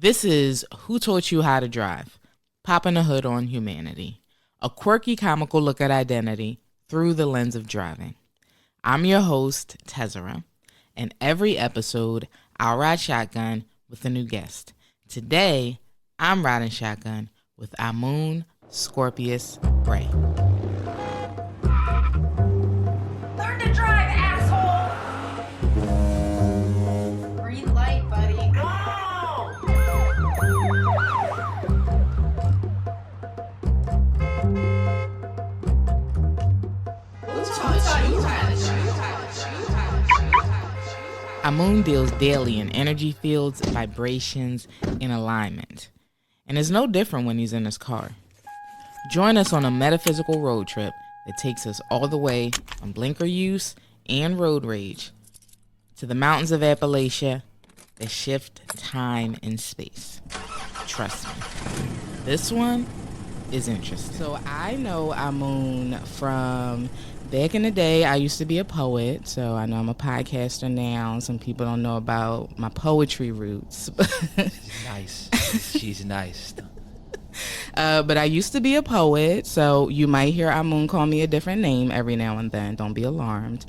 This is Who Taught You How to Drive? Popping the Hood on Humanity. A quirky, comical look at identity through the lens of driving. I'm your host, Tezarah, and every episode, I'll ride shotgun with a new guest. Today, I'm riding shotgun with Amun Scorpius Gray. Learn to drive, asshole! Green light, buddy. Amun deals daily in energy fields, vibrations, and alignment. And it's no different when he's in his car. Join us on a metaphysical road trip that takes us all the way from blinker use and road rage to the mountains of Appalachia that shift time and space. Trust me, this one is interesting. So I know Amun from back in the day. I used to be a poet, so I know I'm a podcaster now. Some people don't know about my poetry roots. Nice. She's nice. But I used to be a poet, so you might hear Amun call me a different name every now and then. Don't be alarmed.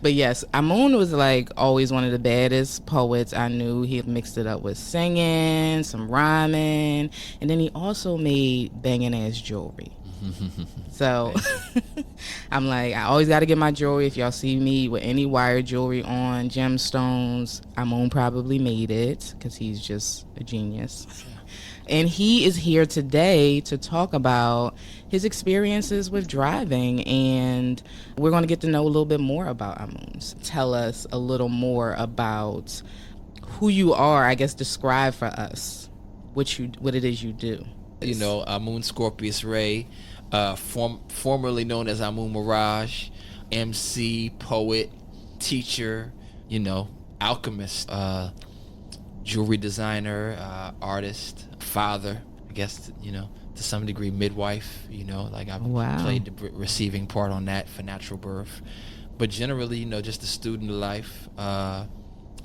But yes, Amun was like always one of the baddest poets I knew. He mixed it up with singing, some rhyming, and then he also made banging ass jewelry. So I'm like, I always got to get my jewelry. If y'all see me with any wire jewelry on, gemstones, Amun probably made it because he's just a genius. And he is here today to talk about his experiences with driving, and we're going to get to know a little bit more about Amun. Tell us a little more about who you are. I guess describe for us what it is you do. You know, Amun Scorpius Ray, formerly known as Amun Mirage, MC, poet, teacher, you know, alchemist, jewelry designer, artist, father, I guess, you know, to some degree midwife, you know, like I've played the receiving part on that for natural birth. But generally, you know, just a student of life.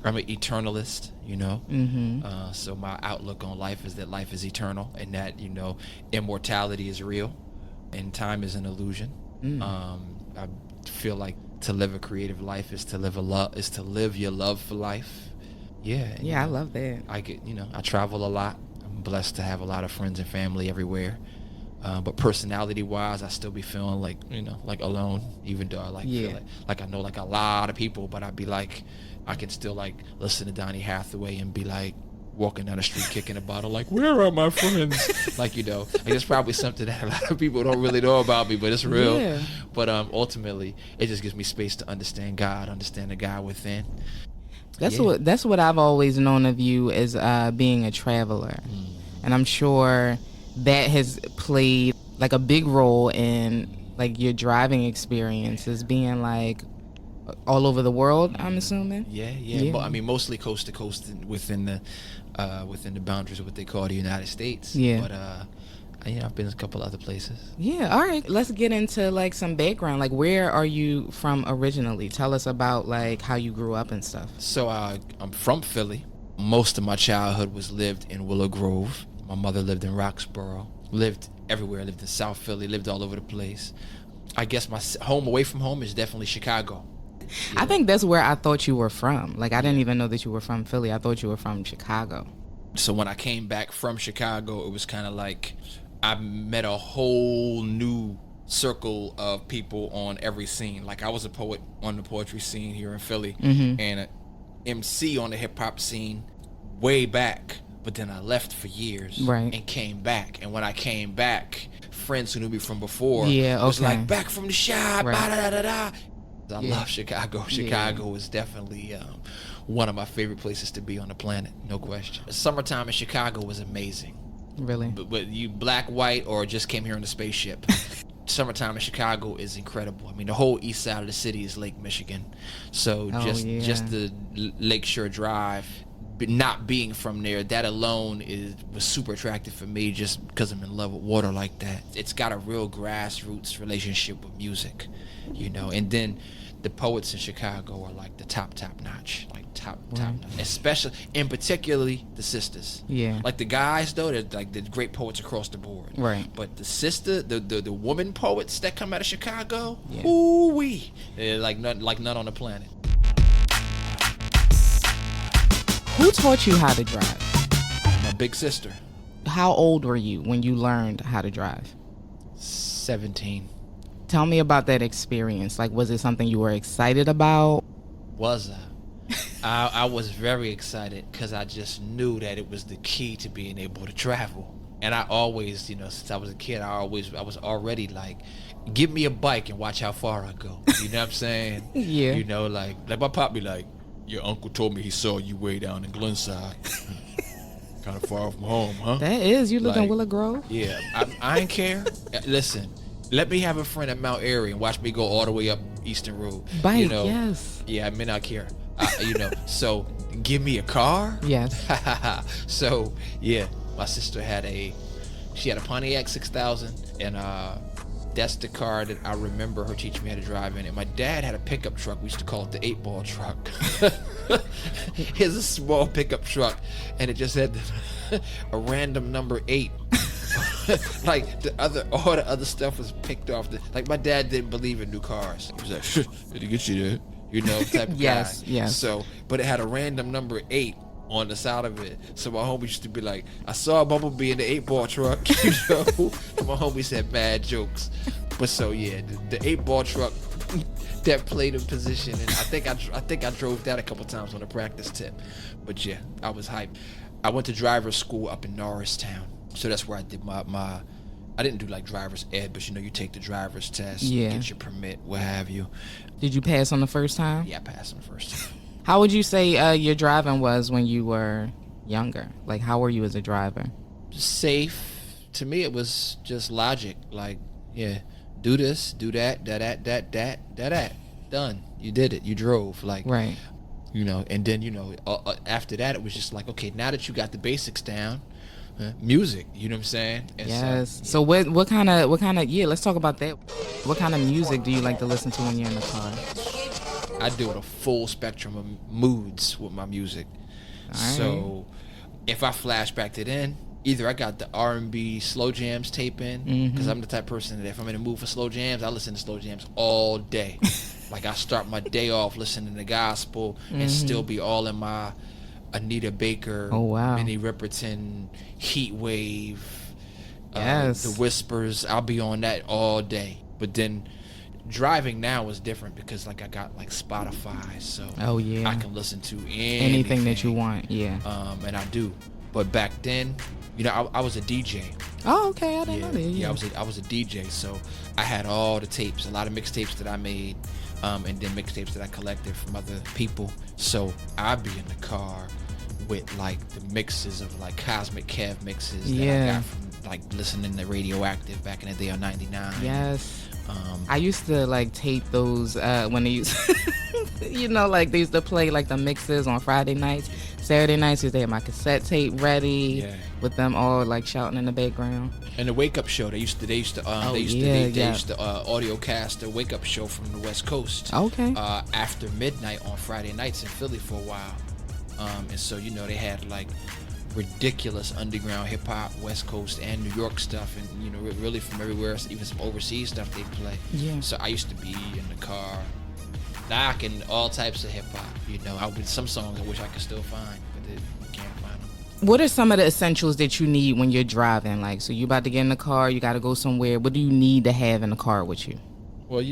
I'm an eternalist, you know. Mm-hmm. So my outlook on life is that life is eternal and that, you know, immortality is real and time is an illusion. I feel like to live a creative life is to live your love for life. Yeah. Yeah, I love that. I travel a lot. I'm blessed to have a lot of friends and family everywhere. But personality-wise, I still be feeling like, you know, like alone, even though I feel like I know like a lot of people, but I'd be like, I can still like listen to Donny Hathaway and be like walking down the street kicking a bottle like, where are my friends? Like, you know, like, it's probably something that a lot of people don't really know about me, but it's real. Yeah. But ultimately, it just gives me space to understand God, understand the God within. That's what I've always known of you as being a traveler. And I'm sure that has played like a big role in like your driving experiences, being like all over the world, I'm assuming. Yeah. But I mean, mostly coast to coast within the boundaries of what they call the United States. Yeah. But I've been in a couple other places. Yeah. All right. Let's get into like some background. Like, where are you from originally? Tell us about like how you grew up and stuff. So I'm from Philly. Most of my childhood was lived in Willow Grove. My mother lived in Roxborough. Lived everywhere. Lived in South Philly. Lived all over the place. I guess my home away from home is definitely Chicago. Yeah. I think that's where I thought you were from. Like, I didn't even know that you were from Philly. I thought you were from Chicago. So when I came back from Chicago, it was kind of like I met a whole new circle of people on every scene. Like, I was a poet on the poetry scene here in Philly, and an MC on the hip-hop scene way back. But then I left for years and came back. And when I came back, friends who knew me from before was like, back from the shop, da-da-da-da-da. I love Chicago. Chicago is definitely one of my favorite places to be on the planet, no question. Summertime in Chicago was amazing. Really? But you black, white, or just came here on a spaceship. Summertime in Chicago is incredible. I mean, the whole east side of the city is Lake Michigan. So just the Lakeshore Drive, not being from there, that alone was super attractive for me just because I'm in love with water like that. It's got a real grassroots relationship with music, you know. And then the poets in Chicago are like the top notch, like top notch, especially and particularly the sisters. Yeah. Like the guys though, they're like the great poets across the board. Right. But the woman poets that come out of Chicago, Yeah. ooh-wee, they're like none on the planet. Who taught you how to drive? My big sister. How old were you when you learned how to drive? 17. Tell me about that experience. Like, was it something you were excited about? Was I was very excited because I just knew that it was the key to being able to travel. And I always, since I was a kid, I was already like, give me a bike and watch how far I go. You know what I'm saying? Yeah. Like my pop be like, your uncle told me he saw you way down in Glenside. Kind of far from home, huh? That is. You live in Like, Willow Grove? Yeah, I ain't care. Listen, let me have a friend at Mount Airy and watch me go all the way up Eastern Road. Bike, yes. Yeah, I may not care. So give me a car? Yes. So, yeah, my sister had a Pontiac 6000, and that's the car that I remember her teaching me how to drive in. And my dad had a pickup truck. We used to call it the 8-ball truck. Here's a small pickup truck, and it just had a random number 8. Like all the other stuff was picked off. Like my dad didn't believe in new cars. He was like, "It'll get you there," type of Yes, guy. yes. So, but it had a random number 8 on the side of it. So my homie used to be like, I saw a bumblebee in the 8-ball truck, And my homie said bad jokes. But so yeah, the 8-ball truck that played in position, and I think I drove that a couple times on a practice tip. But yeah, I was hyped. I went to driver's school up in Norristown, so that's where I did my. I didn't do like driver's ed, but you take the driver's test, get your permit, what have you. Did you pass on the first time? Yeah, I passed on the first time. How would you say your driving was when you were younger? Like, how were you as a driver? Safe. To me, it was just logic. Like, yeah, do this, do that, that. Done. You did it. You drove. Like, Right. And then, after that, it was just like, okay, now that you got the basics down, music, you know what I'm saying? And Yes. So what kind of let's talk about that. What kind of music do you like to listen to when you're in the car? I do a full spectrum of moods with my music. All So if I flash back to then, either I got the R&B slow jams tape in, because I'm the type of person that if I'm in the mood for slow jams, I listen to slow jams all day. Like I start my day off listening to gospel and still be all in my Anita Baker, Oh, wow. Minnie Riperton, Heat Wave, Yes. The Whispers. I'll be on that all day. But then driving now is different because like I got like Spotify, so Oh, yeah. I can listen to Anything that you want. Yeah. and I do. But back then, I was a DJ. Oh, okay. I didn't know that. Yeah, I was a DJ, so I had all the tapes, a lot of mixtapes that I made, and then mixtapes that I collected from other people. So I'd be in the car with like the mixes of like Cosmic Kev mixes that I got from like listening to Radioactive back in the day on 99. Yes. I used to like tape those when they used, like they used to play like the mixes on Friday nights, Saturday nights. They had my cassette tape ready with them all like shouting in the background. And the Wake Up Show, they used to audio cast the Wake Up Show from the West Coast. Okay. After midnight on Friday nights in Philly for a while, and so they had like ridiculous underground hip hop, West Coast and New York stuff, and really from everywhere, even some overseas stuff they play. Yeah. So I used to be in the car knocking all types of hip hop. I would some songs I wish I could still find, but you can't find them. What are some of the essentials that you need when you're driving? Like, so you about to get in the car, you got to go somewhere. What do you need to have in the car with you? Well,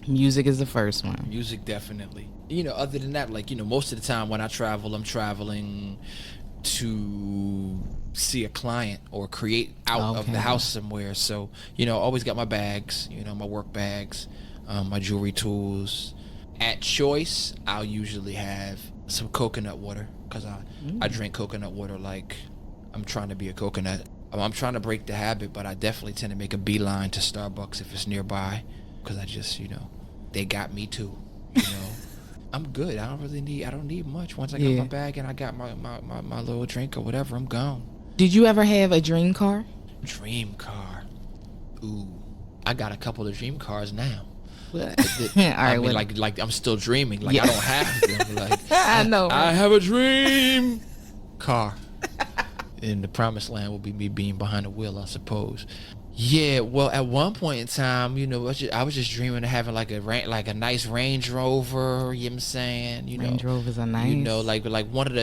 Music is the first one. music definitely. Other than that, like most of the time when I travel, I'm traveling to see a client or create out of the house somewhere. So, always got my bags, my work bags, my jewelry tools. At choice, I'll usually have some coconut water because I drink coconut water like I'm trying to be a coconut. I'm trying to break the habit, but I definitely tend to make a beeline to Starbucks if it's nearby because I just, they got me too, I'm good. I don't need much. Once I got my bag and I got my little drink or whatever, I'm gone. Did you ever have a dream car? Dream car. Ooh. I got a couple of dream cars now. All I right, mean, like I'm still dreaming. Like Yeah. I don't have them. Like I know. I have a dream car. And the promised land will be me being behind the wheel, I suppose. Yeah, well, at one point in time, you know, I was just dreaming of having like a nice Range Rover. You know what I'm saying? You know, Range Rovers are nice. You know, like one of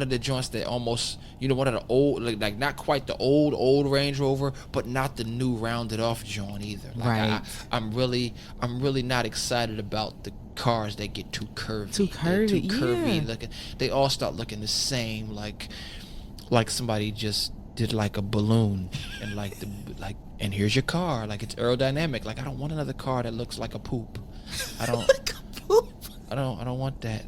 the joints that almost, you know, one of the old, like not quite the old Range Rover, but not the new rounded off joint either. Like Right. I'm really not excited about the cars that get too curvy. Too curvy, Too curvy. yeah. Looking, they all start looking the same. Like somebody just did like a balloon and and here's your car, like it's aerodynamic. Like I don't want another car that looks like a poop. I don't Like a poop. I don't want that.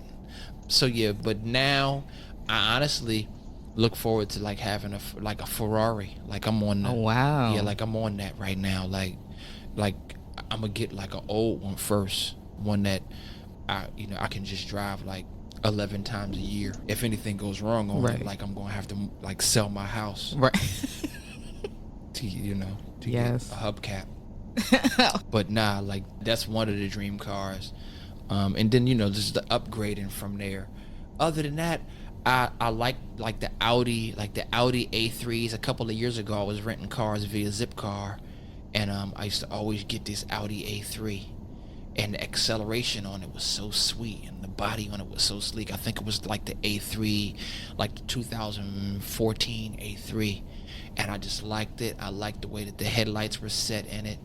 So yeah, but now I honestly look forward to like having a Ferrari. Like I'm on Oh, wow. Yeah, like I'm on that right now. Like I'm gonna get like an old one first, one that I can just drive like 11 times a year. If anything goes wrong on it, like I'm gonna have to like sell my house Right. to Yes. get a hubcap. But nah, like that's one of the dream cars. And then just the upgrading from there. Other than that, I like the Audi A3s. A couple of years ago I was renting cars via Zipcar, and I used to always get this Audi A3, and the acceleration on it was so sweet, and the body on it was so sleek. I think it was like the A3, like the 2014 A3, and I just liked it. I liked the way that the headlights were set in it.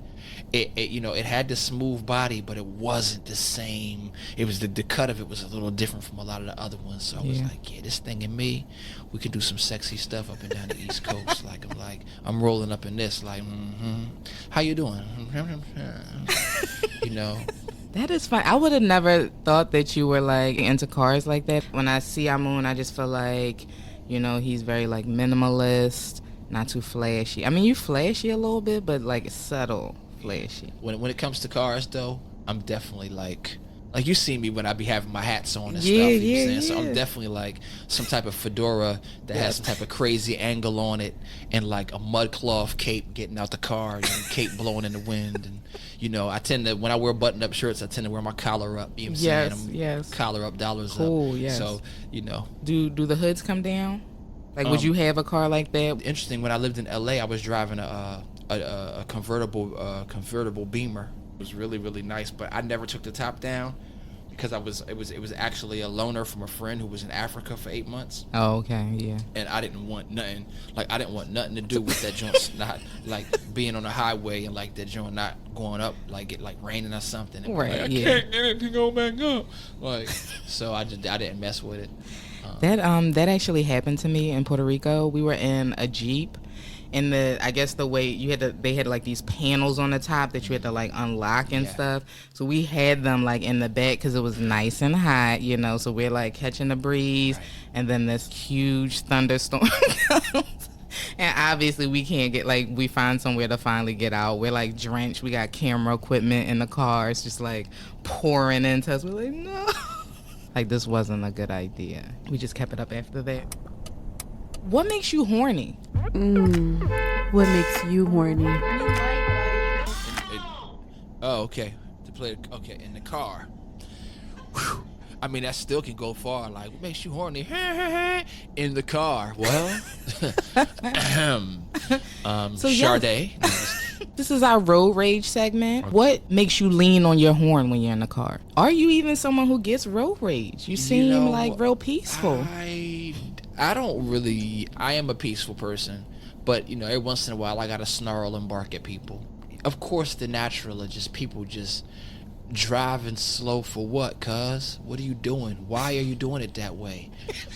It had the smooth body, but it wasn't the same. It was the cut of it was a little different from a lot of the other ones. So I was like, yeah, this thing and me, we can do some sexy stuff up and down the East Coast. I'm rolling up in this, how you doing? That is fine. I would have never thought that you were like into cars like that. When I see Amun, I just feel like, he's very like minimalist, not too flashy. I mean, you flashy a little bit, but like subtle flashy. When it comes to cars, though, I'm definitely like you see me when I be having my hats on and stuff. So I'm definitely like some type of fedora that has some type of crazy angle on it, and like a mud cloth cape getting out the car, and cape blowing in the wind, and I tend to, when I wear button up shirts, I tend to wear my collar up. You know what I'm saying? Yes. Collar up, dollars Cool, up. yes. So Do the hoods come down? Like, would you have a car like that? Interesting. When I lived in LA, I was driving a convertible Beamer. It was really, really nice, but I never took the top down because it was actually a loaner from a friend who was in Africa for 8 months. Oh, okay, yeah. And I didn't want nothing. Like I didn't want nothing to do with that joint not like being on the highway and like that joint not going up, like it like raining or something. And Right, like, yeah. I can't get it to go back up. Like so I didn't mess with it. That actually happened to me in Puerto Rico. We were in a Jeep, and I guess the way they had like these panels on the top that you had to like unlock and stuff. So we had them like in the back because it was nice and hot, so we're like catching the breeze, and then this huge thunderstorm comes. And obviously we can't we find somewhere to finally get out. We're like drenched. We got camera equipment in the car. It's just like pouring into us. We're like, no. Like, this wasn't a good idea. We just kept it up after that. What makes you horny? What makes you horny? Okay. To play, in the car. Whew. I mean, that still can go far. Like, what makes you horny? In the car. Well, So, Sade. This is our road rage segment. What makes you lean on your horn when you're in the car? Are you even someone who gets road rage? You seem like real peaceful. I don't really. I am a peaceful person, but every once in a while I gotta snarl and bark at people. Of course, the natural are just people just driving slow for what? Cuz what are you doing? Why are you doing it that way?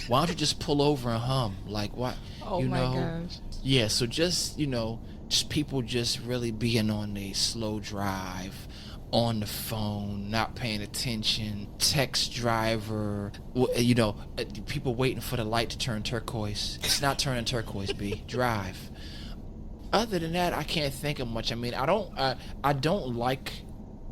Why don't you just pull over and hum? Like what? Oh my gosh. Yeah. So just just people just really being on a slow drive, on the phone, not paying attention, text driver, people waiting for the light to turn turquoise. It's not turning turquoise, B. Drive. Other than that, I can't think of much. I mean, I don't like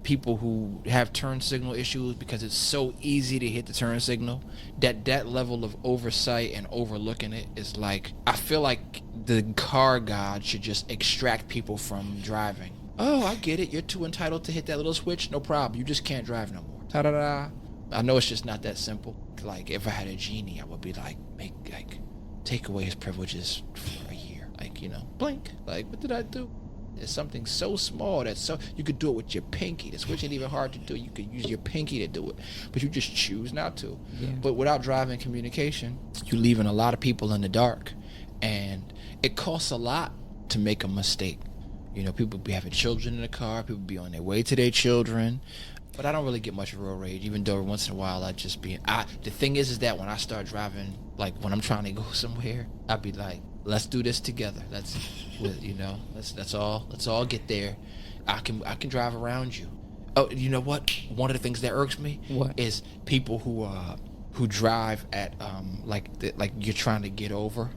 people who have turn signal issues because it's so easy to hit the turn signal. That level of oversight and overlooking it is like, I feel like the car god should just extract people from driving. Oh, I get it. You're too entitled to hit that little switch. No problem. You just can't drive no more. Ta-da-da. I know it's just not that simple. Like, if I had a genie, I would be like, take away his privileges for a year. Like, blink. Like, what did I do? It's something so small you could do it with your pinky. The switch ain't even hard to do. You could use your pinky to do it, but you just choose not to. Yeah. But without driving communication, you're leaving a lot of people in the dark, and it costs a lot to make a mistake. People be having children in the car. People be on their way to their children. But I don't really get much road rage, even though once in a while the thing is that when I start driving, like when I'm trying to go somewhere, I'd be like, let's do this together. Let's all get there. I can drive around you. Oh, you know what? One of the things that irks me is people who drive at like you're trying to get over,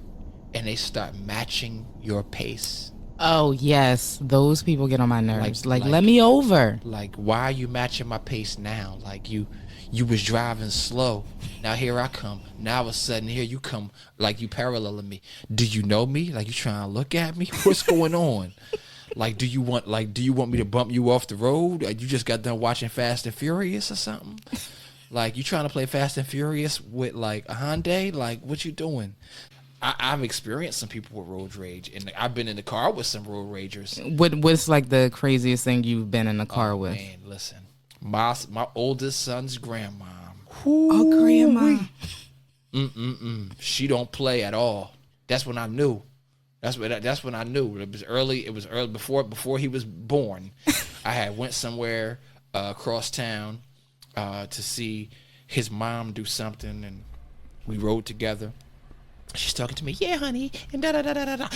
and they start matching your pace. Oh yes, those people get on my nerves. Like let me over. Like, why are you matching my pace now? Like you was driving slow. Now here I come. Now all of a sudden here you come, like you paralleling me. Do you know me? Like you trying to look at me? What's going on? Like do you want me to bump you off the road? Like, you just got done watching Fast and Furious or something? Like you trying to play Fast and Furious with like a Hyundai? Like what you doing? I've experienced some people with road rage, and I've been in the car with some road ragers. What's like the craziest thing you've been in the car with? Man, listen, my oldest son's grandma. Oh, grandma. She don't play at all. That's when I knew. That's when I knew. It was early before he was born. I had went somewhere across town to see his mom do something, and we rode together. She's talking to me, yeah, honey, and da-da-da-da-da-da.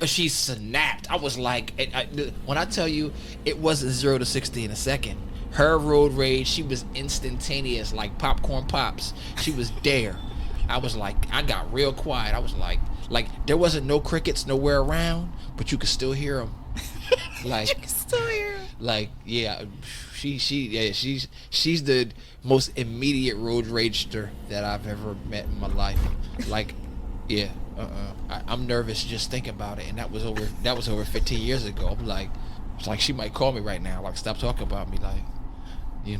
She snapped. I was like, when I tell you, it wasn't 0 to 60 in a second. Her road rage, she was instantaneous, like popcorn pops. She was there. I was like, I got real quiet. I was like there wasn't no crickets nowhere around, but you could still hear them. Like, you can still hear them. Like, yeah, she's the most immediate road ragester that I've ever met in my life. Like, yeah, I'm nervous just thinking about it, and that was over 15 years ago. I'm like, it's like she might call me right now. Like, stop talking about me, like, yeah.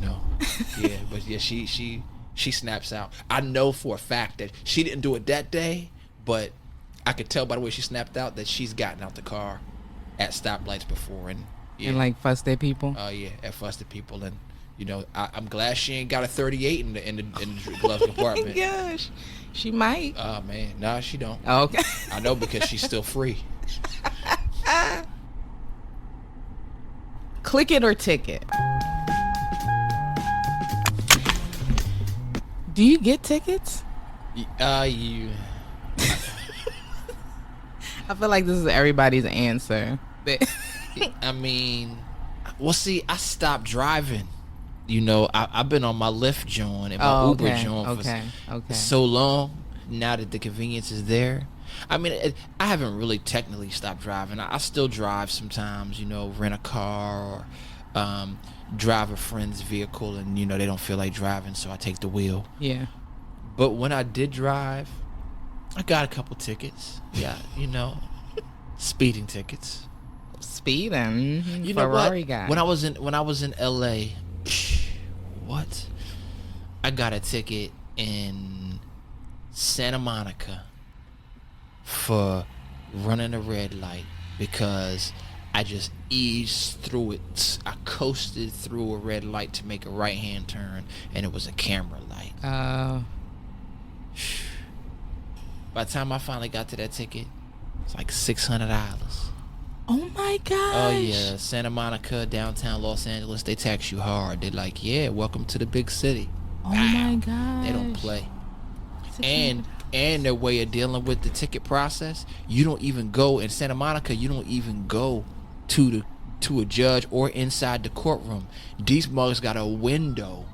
But yeah, she snaps out. I know for a fact that she didn't do it that day, but I could tell by the way she snapped out that she's gotten out the car at stoplights before, and yeah. And like fussed at people. Oh yeah, at fussed at people, and I'm glad she ain't got a 38 in the glove compartment. Oh my gosh, she might. Oh man, nah, she don't. Oh, okay. I know, because she's still free. Click it or ticket. Do you get tickets? You. I feel like this is everybody's answer. I mean, well, see, I stopped driving. I've been on my Lyft joint and my Uber joint for so long. Now that the convenience is there, I mean, I haven't really technically stopped driving. I still drive sometimes. Rent a car or drive a friend's vehicle, and they don't feel like driving, so I take the wheel. Yeah. But when I did drive, I got a couple tickets. Yeah, speeding tickets. Speeding. You know Ferrari what? guy. When I was in LA, what? I got a ticket in Santa Monica for running a red light because I just eased through it. I coasted through a red light to make a right-hand turn, and it was a camera light. By the time I finally got to that ticket, it's like $600. Oh my gosh. Oh yeah, Santa Monica, downtown Los Angeles, they tax you hard. They're like, yeah, welcome to the big city. Oh my gosh. They don't play. And their way of dealing with the ticket process, you don't even go in Santa Monica. You don't even go to a judge or inside the courtroom. These mugs got a window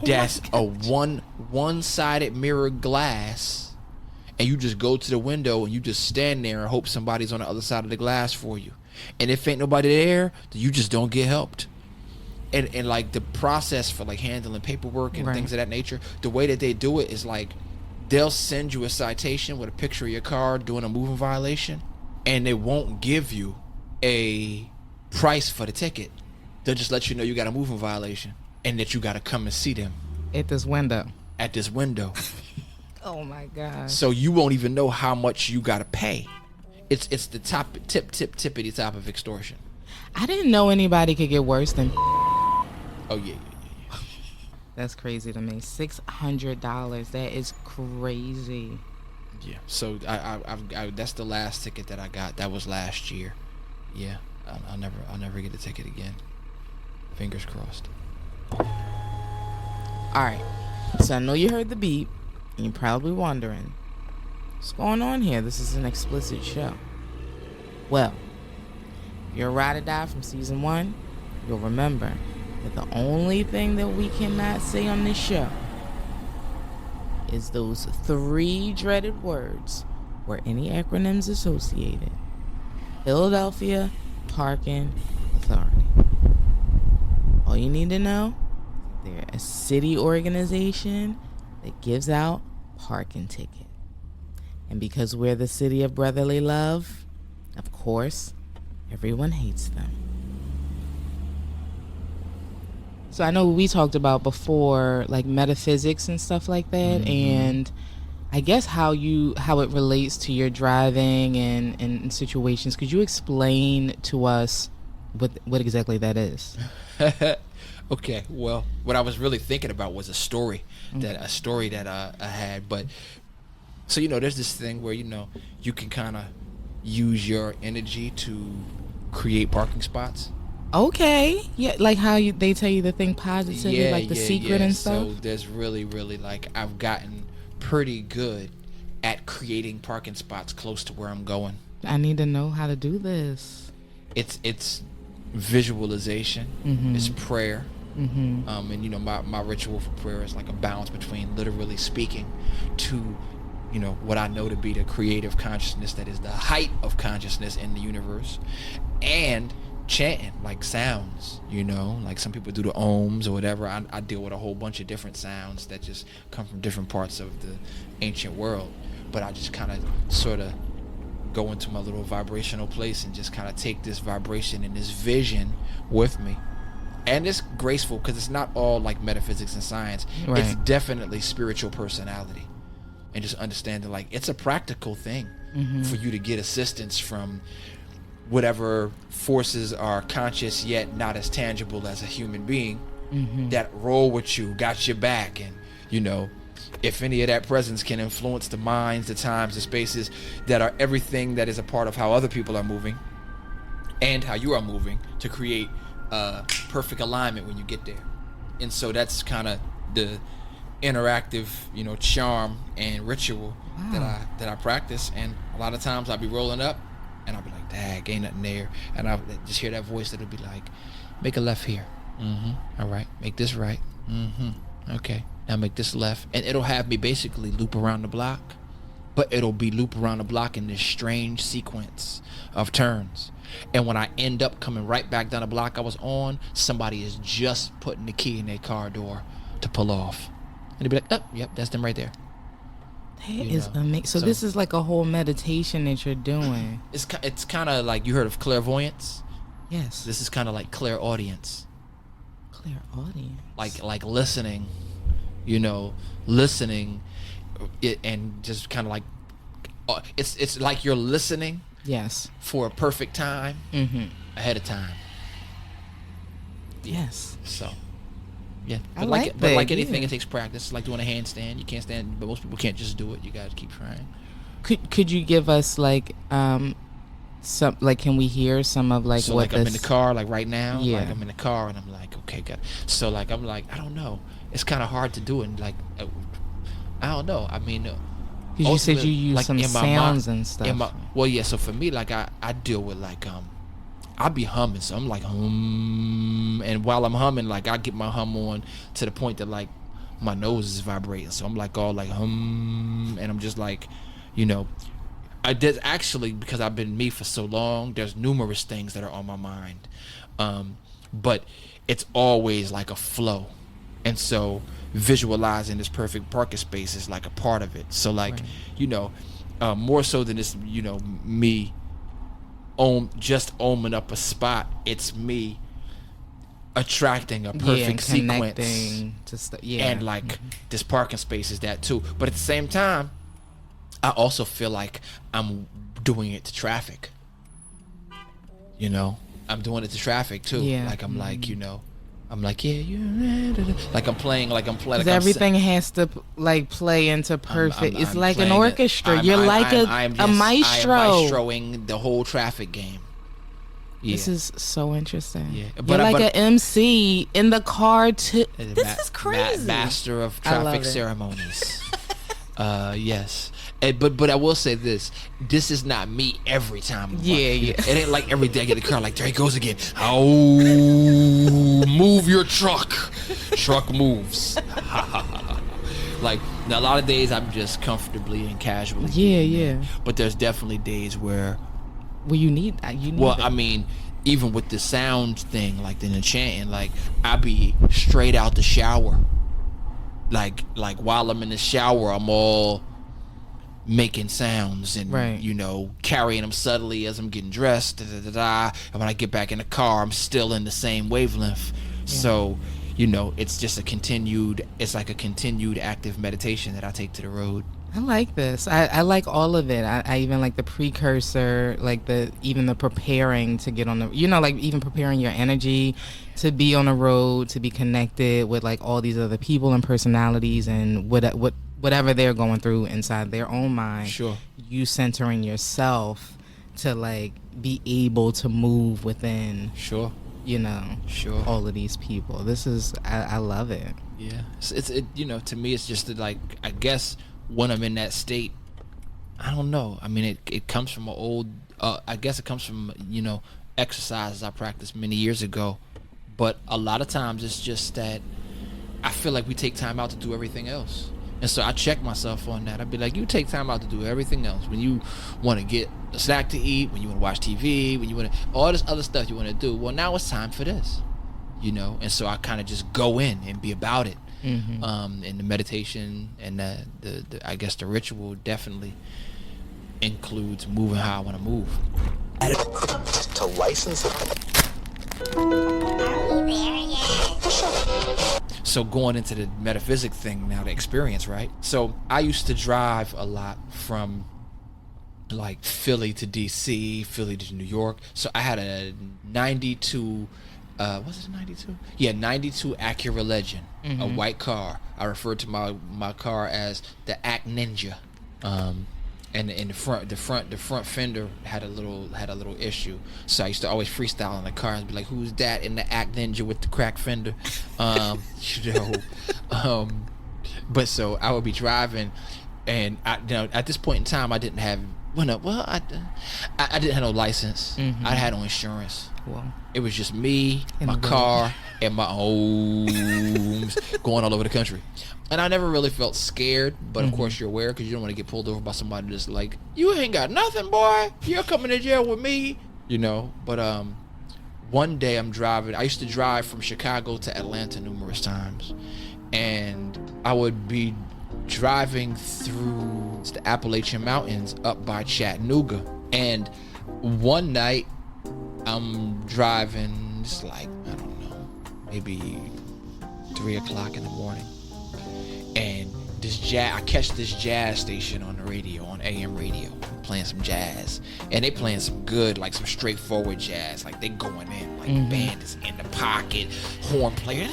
that's a one-sided mirrored glass. And you just go to the window and you just stand there and hope somebody's on the other side of the glass for you. And if ain't nobody there, then you just don't get helped. And like the process for like handling paperwork and things of that nature, the way that they do it is like they'll send you a citation with a picture of your car doing a moving violation, and they won't give you a price for the ticket. They'll just let you know you got a moving violation and that you got to come and see them At this window. at this window. Oh my God. So you won't even know how much you got to pay. It's the tippity top of extortion. I didn't know anybody could get worse than. Oh yeah. That's crazy to me. $600. That is crazy. Yeah. So I that's the last ticket that I got. That was last year. Yeah. I'll never get a ticket again. Fingers crossed. All right. So I know you heard the beep, and you're probably wondering, what's going on here? This is an explicit show. Well, if you're a ride or die from season 1, you'll remember that the only thing that we cannot say on this show is those 3 dreaded words or any acronyms associated. Philadelphia Parking Authority. All you need to know, they're a city organization that gives out parking tickets. And because we're the city of brotherly love, of course, everyone hates them. So I know we talked about before, like metaphysics and stuff like that, and I guess how it relates to your driving and situations. Could you explain to us what exactly that is? Okay, well, what I was really thinking about was a story that I had. But so there's this thing where you can kind of use your energy to create parking spots. Okay, yeah, like how they tell you to think positively, like the secret and stuff. So there's really like I've gotten pretty good at creating parking spots close to where I'm going. I need to know how to do this. It's visualization. It's prayer. And my ritual for prayer is like a balance between literally speaking to what I know to be the creative consciousness that is the height of consciousness in the universe, and chanting like sounds, like some people do the ohms or whatever. I deal with a whole bunch of different sounds that just come from different parts of the ancient world, but I just kind of sort of go into my little vibrational place and just kind of take this vibration and this vision with me. And it's graceful because it's not all like metaphysics and science. Right. It's definitely spiritual personality, and just understanding like it's a practical thing for you to get assistance from whatever forces are conscious yet not as tangible as a human being that roll with you, got your back. And if any of that presence can influence the minds, the times, the spaces that are everything that is a part of how other people are moving and how you are moving, to create perfect alignment when you get there. And so that's kind of the interactive charm and ritual that I practice. And a lot of times I'll be rolling up and I'll be like, dag, ain't nothing there. And I'll just hear that voice that'll be like, make a left here. All right. Make this right. Okay. Now make this left. And it'll have me basically loop around the block, but it'll be loop around the block in this strange sequence of turns. And when I end up coming right back down the block I was on, somebody is just putting the key in their car door to pull off. And they'll be like, oh, yep, that's them right there. That is amazing. So this is like a whole meditation that you're doing. It's kind of like, you heard of clairvoyance? Yes. This is kind of like clairaudience. Clairaudience. Like listening, listening, and just kind of like, it's like you're listening. Yes. For a perfect time ahead of time. Yes. So, yeah. I But like but that, like anything, yeah. it takes practice. It's like doing a handstand. You can't stand, but most people can't just do it. You gotta keep trying. Could you give us like some, like, can we hear some of like so what like I'm in the car like right now. Yeah. Like I'm in the car and I'm like, okay, God. So like I'm like, I don't know. It's kind of hard to do it. Like I don't know. I mean. Because you said you use like some in my sounds mind, and stuff. Well, yeah. So for me, like I deal with like I'll be humming, so I'm like and while I'm humming, like I get my hum on to the point that like my nose is vibrating, so I'm like all like and I'm just like, I did actually, because I've been me for so long. There's numerous things that are on my mind, but it's always like a flow, and so visualizing this perfect parking space is like a part of it. So like, more so than this, me just oming up a spot, it's me attracting a perfect sequence. And like this parking space is that too. But at the same time, I also feel like I'm doing it to traffic. You know, I'm doing it to traffic too. Like I'm like, you know, I'm like, yeah, like I'm playing, like everything has to like play into perfect. It's like an orchestra. You're like a maestro. I am maestroing the whole traffic game. Yeah. This is so interesting. Yeah, you're like an MC in the car too. This is crazy. Master of traffic ceremonies. Yes. But I will say this is not me every time. It ain't like every day I get in the car like, there he goes again. Oh, move your truck. Truck moves. Like, now a lot of days I'm just comfortably and casually. Yeah. But there's definitely days where you need well, I mean, even with the sound thing, like in the chanting, like I be straight out the shower. Like while I'm in the shower, I'm all making sounds and you know, carrying them subtly as I'm getting dressed, and when I get back in the car, I'm still in the same wavelength. So, you know, it's just a continued active meditation that I take to the road. I like this. I like all of it. I even like the precursor, like even the preparing to get on the, you know, like even preparing your energy to be on the road, to be connected with like all these other people and personalities and whatever they're going through inside their own mind. Sure. You centering yourself to like be able to move within. Sure. You know. Sure. All of these people. This is I love it. Yeah. It's you know, to me it's just like, I guess when I'm in that state, I don't know. I mean, it comes from an old, I guess it comes from, you know, exercises I practiced many years ago. But a lot of times it's just that I feel like we take time out to do everything else. And so I check myself on that. I'd be like, you take time out to do everything else. When you want to get a snack to eat, when you want to watch TV, when you want to, all this other stuff you want to do. Well, now it's time for this, you know? And so I kind of just go in and be about it. And the meditation and the I guess the ritual definitely includes moving how I want to move. To license it. So going into the metaphysic thing now, the experience, right? So I used to drive a lot from like Philly to DC, Philly to New York. So I had a 92 was it a 92? Yeah, 92 Acura Legend, a white car. I referred to my car as the Act Ninja. And in the front fender had a little issue. So I used to always freestyle in the car and be like, "Who's that in the Act Ninja with the cracked fender?" You know. But so I would be driving, and I, you know, at this point in time, I didn't have I didn't have no license. I had no insurance. Well, it was just me, my car, and my homes going all over the country. And I never really felt scared, but of course you're aware because you don't want to get pulled over by somebody just like, you ain't got nothing, boy. You're coming to jail with me, you know. But one day I'm driving. I used to drive from Chicago to Atlanta numerous times, and I would be driving through the Appalachian Mountains up by Chattanooga. And one night I'm driving, it's like, I don't know, maybe 3 o'clock in the morning. And I catch this jazz station on the radio, on AM radio, playing some jazz. And they playing some good, like some straightforward jazz. Like they going in, like the band is in the pocket, horn player,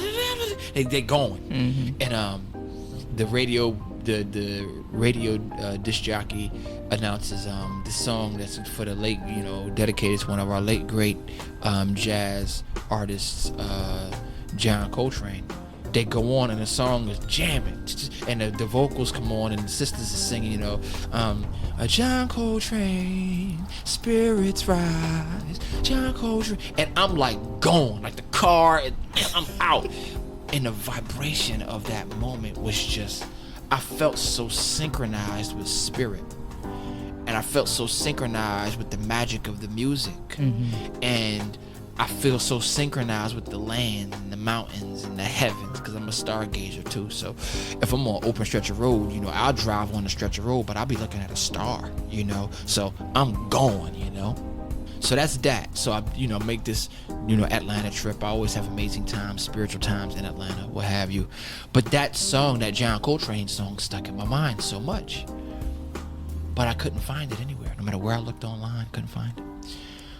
they going. And the radio disc jockey announces this song that's for the late, you know, dedicated to one of our late great jazz artists, John Coltrane. They go on and the song is jamming, and the vocals come on and the sisters are singing, you know, John Coltrane, spirits rise, John Coltrane, and I'm like gone, like the car, and I'm out. And the vibration of that moment was just, I felt so synchronized with spirit, and I felt so synchronized with the magic of the music, and I feel so synchronized with the land and the mountains and the heavens because I'm a stargazer too. So if I'm on an open stretch of road, you know, I'll drive on a stretch of road, but I'll be looking at a star, you know. So I'm going, you know. So that's that. So I, make this, Atlanta trip. I always have amazing times, spiritual times in Atlanta, what have you. But that song, that John Coltrane song, stuck in my mind so much. But I couldn't find it anywhere. No matter where I looked online, couldn't find it.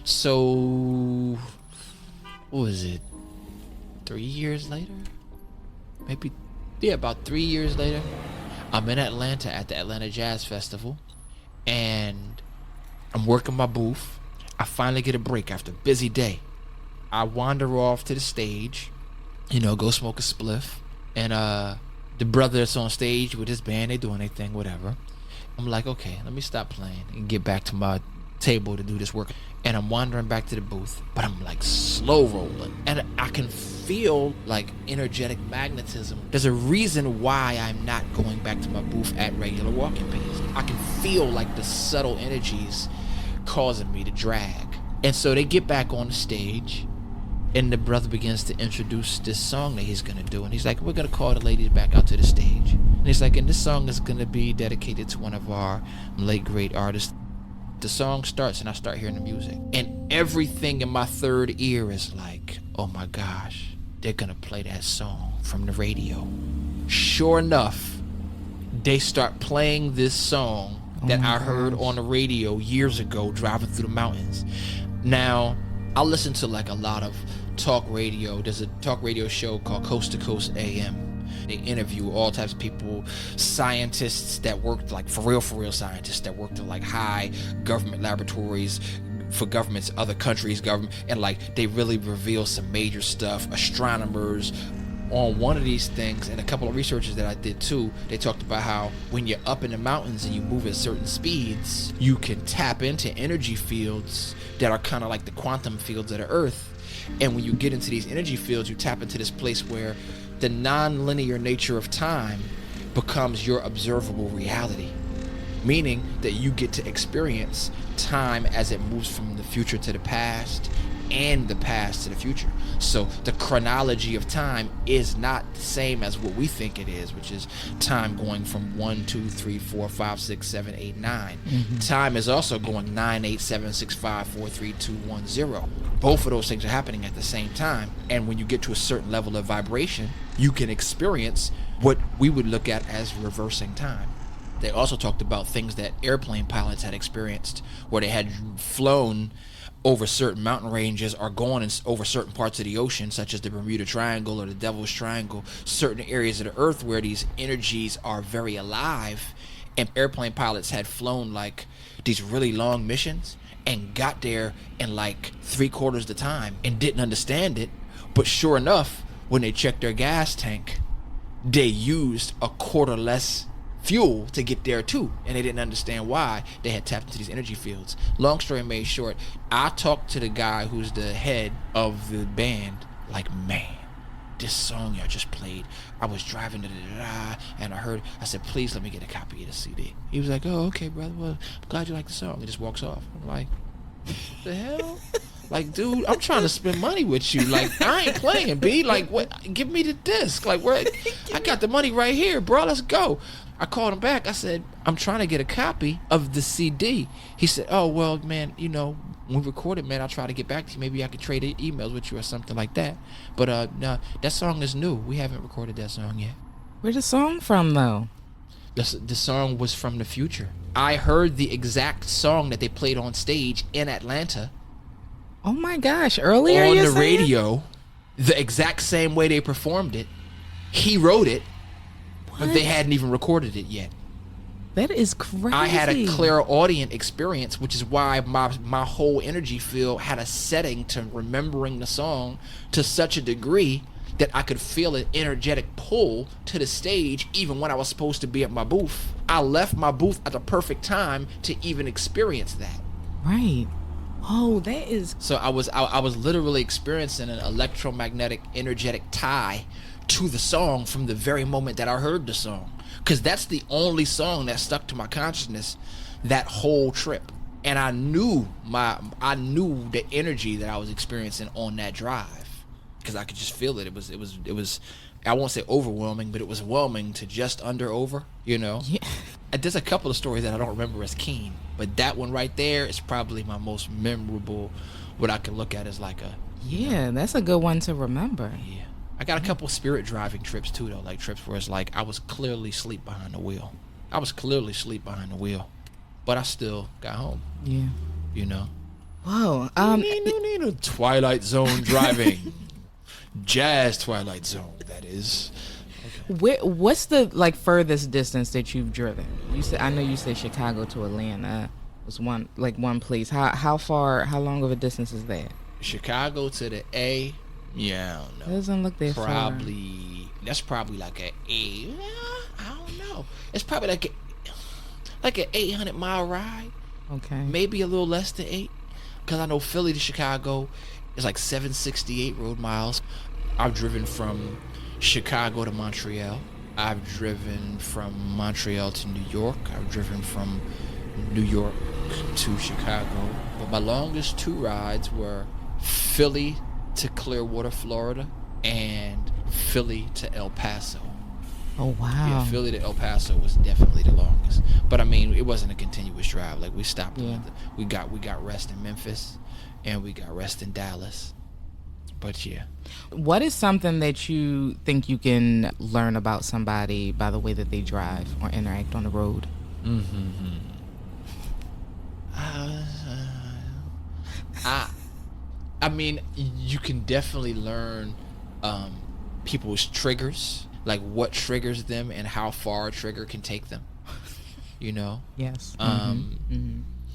So, what was it? 3 years later? Maybe, about 3 years later. I'm in Atlanta at the Atlanta Jazz Festival. And I'm working my booth. I finally get a break after a busy day. I wander off to the stage, go smoke a spliff. And the brother that's on stage with his band, they doing their thing, whatever. I'm like, okay, let me stop playing and get back to my table to do this work. And I'm wandering back to the booth, but I'm like slow rolling. And I can feel like energetic magnetism. There's a reason why I'm not going back to my booth at regular walking pace. I can feel like the subtle energies causing me to drag. And so they get back on the stage, and the brother begins to introduce this song that he's gonna do. And he's like, we're gonna call the ladies back out to the stage. And he's like, and this song is gonna be dedicated to one of our late great artists. The song starts and I start hearing the music, and everything in my third ear is like, oh my gosh, they're gonna play that song from the radio. Sure enough, they start playing this song that I heard on the radio years ago driving through the mountains. Now, I listen to like a lot of talk radio. There's a talk radio show called Coast to Coast AM. They interview all types of people, scientists that worked like for real scientists that worked in like high government laboratories for governments, other countries, government, and like they really reveal some major stuff. Astronomers. On one of these things, and a couple of researches that I did too, they talked about how when you're up in the mountains and you move at certain speeds, you can tap into energy fields that are kind of like the quantum fields of the earth. And when you get into these energy fields, you tap into this place where the non-linear nature of time becomes your observable reality, meaning that you get to experience time as it moves from the future to the past and the past to the future. So the chronology of time is not the same as what we think it is, which is time going from 1, 2, 3, 4, 5, 6, 7, 8, 9. Time is also going 9, 8, 7, 6, 5, 4, 3, 2, 1, 0. Both of those things are happening at the same time. And when you get to a certain level of vibration, you can experience what we would look at as reversing time. They also talked about things that airplane pilots had experienced, where they had flown over certain mountain ranges or going over certain parts of the ocean, such as the Bermuda Triangle or the Devil's Triangle, certain areas of the earth where these energies are very alive. And airplane pilots had flown like these really long missions and got there in like 3/4 the time and didn't understand it. But sure enough, when they checked their gas tank, they used 1/4 less fuel to get there too, and they didn't understand why. They had tapped into these energy fields. Long story made short, I talked to the guy who's the head of the band, like, man, this song y'all just played, I was driving and I said, please let me get a copy of the CD. He was like, oh, okay, brother, well, I'm glad you like the song. He just walks off. I'm like, what the hell? Like, dude, I'm trying to spend money with you. Like, I ain't playing, B. Like, what? Give me the disc. Like, where? I got the money right here, bro. Let's go. I called him back. I said, I'm trying to get a copy of the CD. He said, oh, well, man, when we record it, man, I'll try to get back to you. Maybe I could trade emails with you or something like that. But no, that song is new. We haven't recorded that song yet. Where's the song from, though? The song was from the future. I heard the exact song that they played on stage in Atlanta. Oh my gosh, earlier on you're the saying? radio, the exact same way they performed it. He wrote it, but they hadn't even recorded it yet. That is crazy. I had a clairaudient experience, which is why my whole energy field had a setting to remembering the song to such a degree that I could feel an energetic pull to the stage even when I was supposed to be at my booth. I left my booth at the perfect time to even experience that. Right. Oh, that is... So I was literally experiencing an electromagnetic energetic tie to the song from the very moment that I heard the song. Because that's the only song that stuck to my consciousness that whole trip. And I knew the energy that I was experiencing on that drive. Because I could just feel it. It was I won't say overwhelming, but it was whelming to just under over, Yeah. There's a couple of stories that I don't remember as keen, but that one right there is probably my most memorable. What I can look at as like a Yeah, that's a good one to remember. yeah. I got a couple spirit driving trips too, though, like trips where it's like I was clearly asleep behind the wheel. But I still got home. Yeah. You know. Whoa. Twilight Zone driving, jazz Twilight Zone. That is. What's the like furthest distance that you've driven? You said, I know you said Chicago to Atlanta was one place. How long of a distance is that? Chicago to the A. Yeah, I don't know. Doesn't look that far. That's probably like a I don't know. It's probably like an 800-mile ride. Okay. Maybe a little less than 8. Because I know Philly to Chicago is like 768 road miles. I've driven from Chicago to Montreal. I've driven from Montreal to New York. I've driven from New York to Chicago. But my longest 2 rides were Philly to Clearwater, Florida, and Philly to El Paso. Oh wow. Yeah, Philly to El Paso was definitely the longest. But I mean, it wasn't a continuous drive. Like we stopped. Yeah. We got rest in Memphis, and we got rest in Dallas. But yeah. What is something that you think you can learn about somebody by the way that they drive or interact on the road? I mean, you can definitely learn people's triggers, like what triggers them and how far a trigger can take them. You know? Yes.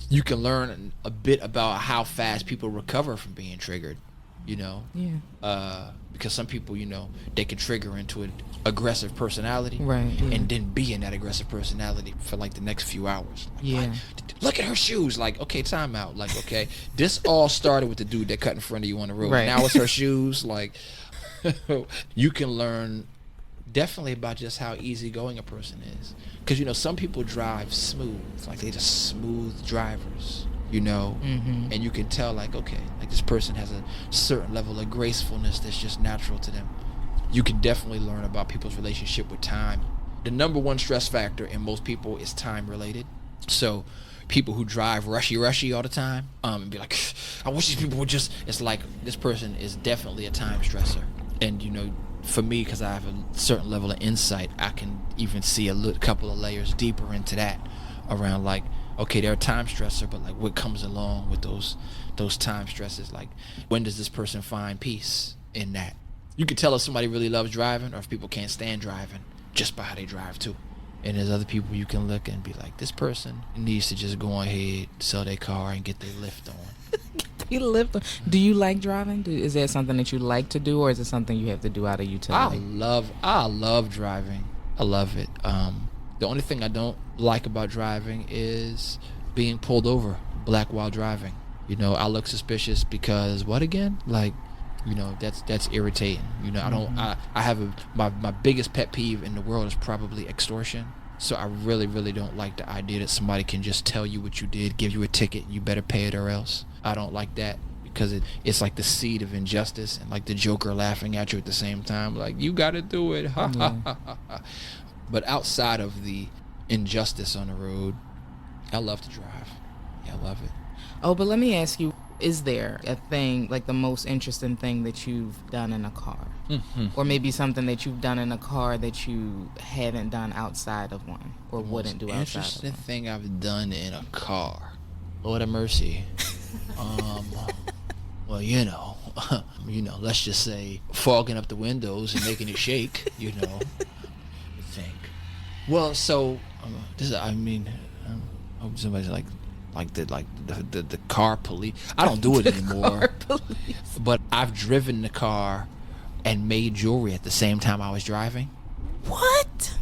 You can learn a bit about how fast people recover from being triggered. You know? Yeah. Because some people, you know, they can trigger into an aggressive personality, Right, yeah. and then be in that aggressive personality for like the next few hours. Like, Yeah. "What? Look at her shoes." Like, okay, time out. Like, okay, this all started with the dude that cut in front of you on the road. Right. Now it's her shoes. Like, you can learn definitely about just how easygoing a person is. Because, you know, some people drive smooth. Like, they just smooth drivers, you know? And you can tell, like, okay, like this person has a certain level of gracefulness that's just natural to them. You can definitely learn about people's relationship with time. The number one stress factor in most people is time related. So people who drive rushy all the time, and be like, I wish these people would just, it's like this person is definitely a time stressor. And, you know, for me, because I have a certain level of insight, I can even see a couple of layers deeper into that around like, okay, they're a time stressor, but like what comes along with those time stresses? Like, when does this person find peace in that? You can tell if somebody really loves driving or if people can't stand driving just by how they drive too. And there's other people you can look and be like, this person needs to just go ahead, sell their car, and get their lift on. Do you like driving? Is that something that you like to do, or is it something you have to do out of utility? I love driving. I love it. The only thing I don't like about driving is being pulled over black while driving. You know, I look suspicious because what again? Like, you know, that's irritating. You know, I have my biggest pet peeve in the world is probably extortion. So I really don't like the idea that somebody can just tell you what you did, give you a ticket, you better pay it or else. I don't like that because it's like the seed of injustice and like the Joker laughing at you at the same time, like, you gotta do it. Ha ha ha ha. But outside of the injustice on the road, I love to drive. Yeah, I love it. Oh, but let me ask you, is there a thing, like the most interesting thing that you've done in a car? Or maybe something that you've done in a car that you haven't done outside of one or wouldn't do outside of Interesting one? thing I've done in a car. Lord have mercy. Well, you know, let's just say fogging up the windows and making it shake, you know. I think. Well, so somebody's like the car police. I don't do it anymore. But I've driven the car and made jewelry at the same time I was driving. What?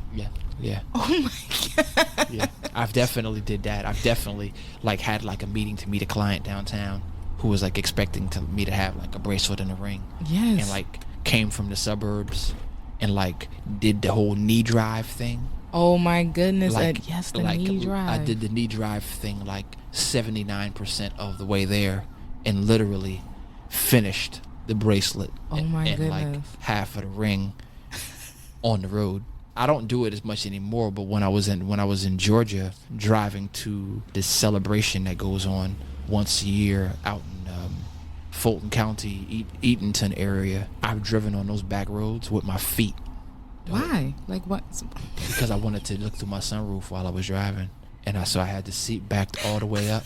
Yeah. Oh my God. Yeah. I've definitely did that. I've definitely like had like a meeting to meet a client downtown who was like expecting me to have like a bracelet and a ring. Yes. And like came from the suburbs and like did the whole knee drive thing. Oh my goodness. Like, the knee drive. I did the knee drive thing like 79% of the way there and literally finished the bracelet Oh my and goodness. like half of the ring on the road. I don't do it as much anymore, but when I was in Georgia, driving to this celebration that goes on once a year out in Fulton County, Eatonton area, I've driven on those back roads with my feet. Why? Like what? Because I wanted to look through my sunroof while I was driving, and so I had the seat backed all the way up.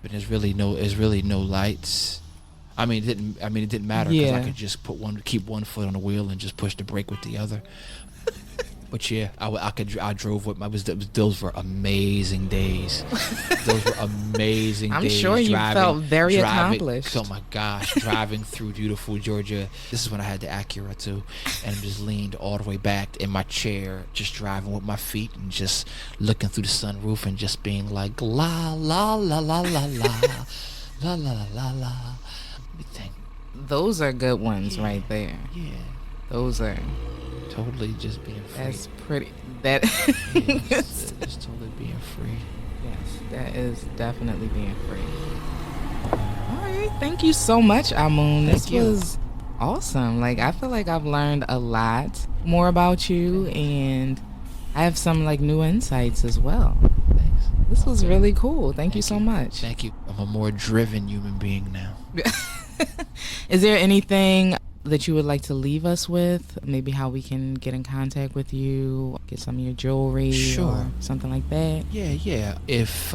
But there's really no lights. I mean, it didn't matter because I could just keep one foot on the wheel and just push the brake with the other. But yeah, I drove with those were amazing days. Those were amazing days. I'm sure you felt very accomplished. Oh my gosh, driving through beautiful Georgia. This is when I had the Acura too, and just leaned all the way back in my chair, just driving with my feet and just looking through the sunroof and just being like la la la la la la la la la la la. Let me think. Those are good ones right there. Yeah. Those are totally just being free. That's pretty. That it's totally being free. Yes, that is definitely being free. All right, thank you so much, Amun. This was awesome. Like, I feel like I've learned a lot more about you, and I have some like new insights as well. Thanks. This was really cool. Thank you so much. Thank you. I'm a more driven human being now. Is there anything that you would like to leave us with? Maybe how we can get in contact with you, get some of your jewelry, or something like that? Yeah. If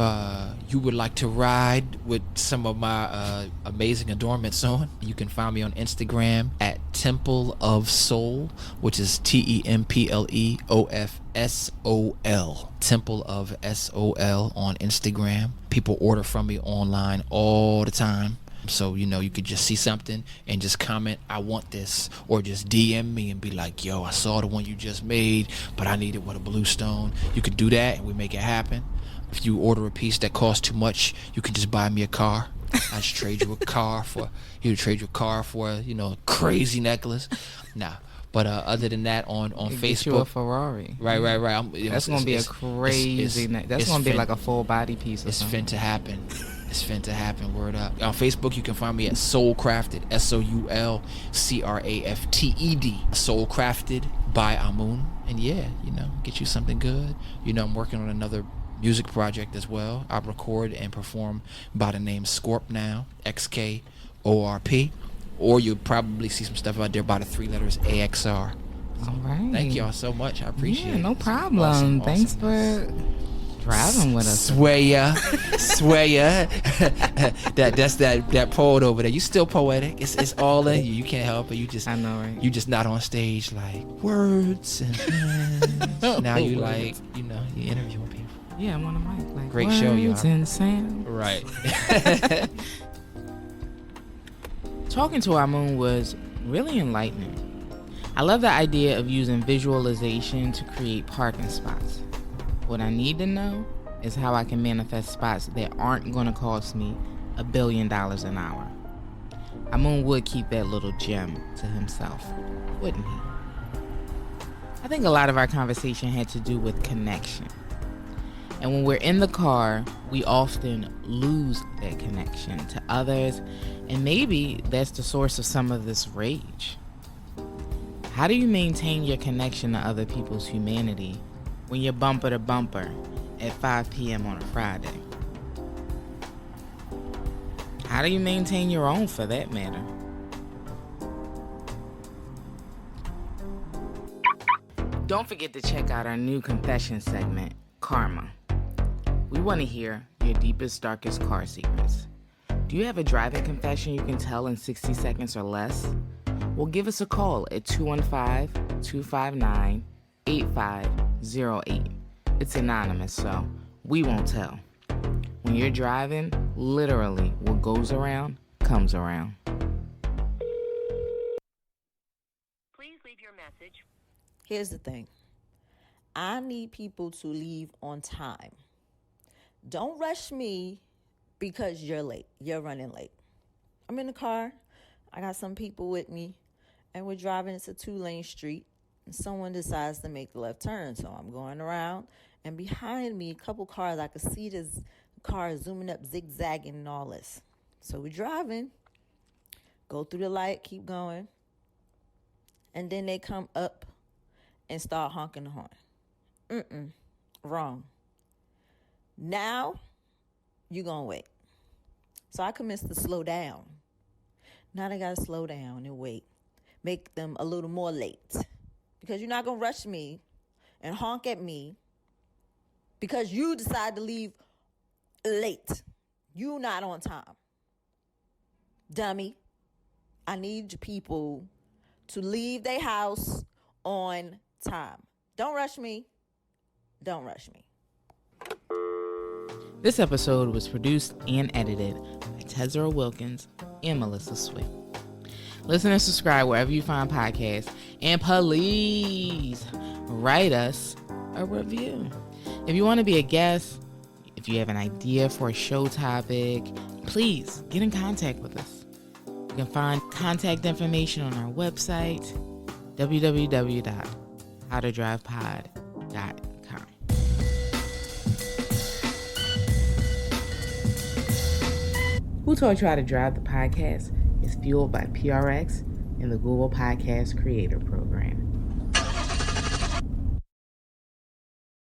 you would like to ride with some of my amazing adornments on, you can find me on Instagram at Temple of Soul, which is TEMPLEOFSOL. Temple of SOL on Instagram. People order from me online all the time. So, you could just see something and just comment, I want this, or just DM me and be like, yo, I saw the one you just made, but I need it with a blue stone. You could do that and we make it happen. If you order a piece that costs too much, you can just buy me a car. I just trade you a car for, a crazy necklace. Nah. But other than that, on Facebook, get you a Ferrari. Right. That's gonna be a crazy. That's gonna be like a full body piece. It's fin to happen. It's fin to happen. Word up. On Facebook, you can find me at Soul Crafted. SOULCRAFTED. Soul Crafted by Amun. And get you something good. I'm working on another music project as well. I record and perform by the name Scorp now. XKORP. Or you'll probably see some stuff out there by the 3 letters AXR. All right. Thank y'all so much. I appreciate it. No problem. Awesome. Thanks for driving with us. Swaya. That's that poet over there. You still poetic. It's all in you. You can't help it. I know, right? You just not on stage like words and now you like, you interviewing people. Yeah, I'm on the mic. Like, great show, y'all. Words and sound. Right. Talking to Amun was really enlightening. I love the idea of using visualization to create parking spots. What I need to know is how I can manifest spots that aren't going to cost me $1 billion an hour. Amun would keep that little gem to himself, wouldn't he? I think a lot of our conversation had to do with connection. And when we're in the car, we often lose that connection to others, and maybe that's the source of some of this rage. How do you maintain your connection to other people's humanity when you're bumper to bumper at 5 p.m. on a Friday? How do you maintain your own, for that matter? Don't forget to check out our new confession segment, Karma. We want to hear your deepest, darkest car secrets. Do you have a driving confession you can tell in 60 seconds or less? Well, give us a call at 215-259-8508. It's anonymous, so we won't tell. When you're driving, literally, what goes around comes around. Please leave your message. Here's the thing. I need people to leave on time. Don't rush me because you're late. You're running late. I'm in the car. I got some people with me, and we're driving. It's a 2-lane street, and someone decides to make the left turn. So I'm going around, and behind me, a couple cars, I could see this car zooming up, zigzagging, and all this. So we're driving, go through the light, keep going, and then they come up and start honking the horn. Wrong. Now, you're going to wait. So I convinced to slow down. Now they got to slow down and wait. Make them a little more late. Because you're not going to rush me and honk at me because you decide to leave late. You not on time. Dummy. I need people to leave their house on time. Don't rush me. Don't rush me. This episode was produced and edited by Tezarah Wilkins and Melissa Swift. Listen and subscribe wherever you find podcasts. And please write us a review. If you want to be a guest, if you have an idea for a show topic, please get in contact with us. You can find contact information on our website, www.howtodrivepod.com. Who Taught You How to Drive the podcast is fueled by PRX and the Google Podcast Creator Program.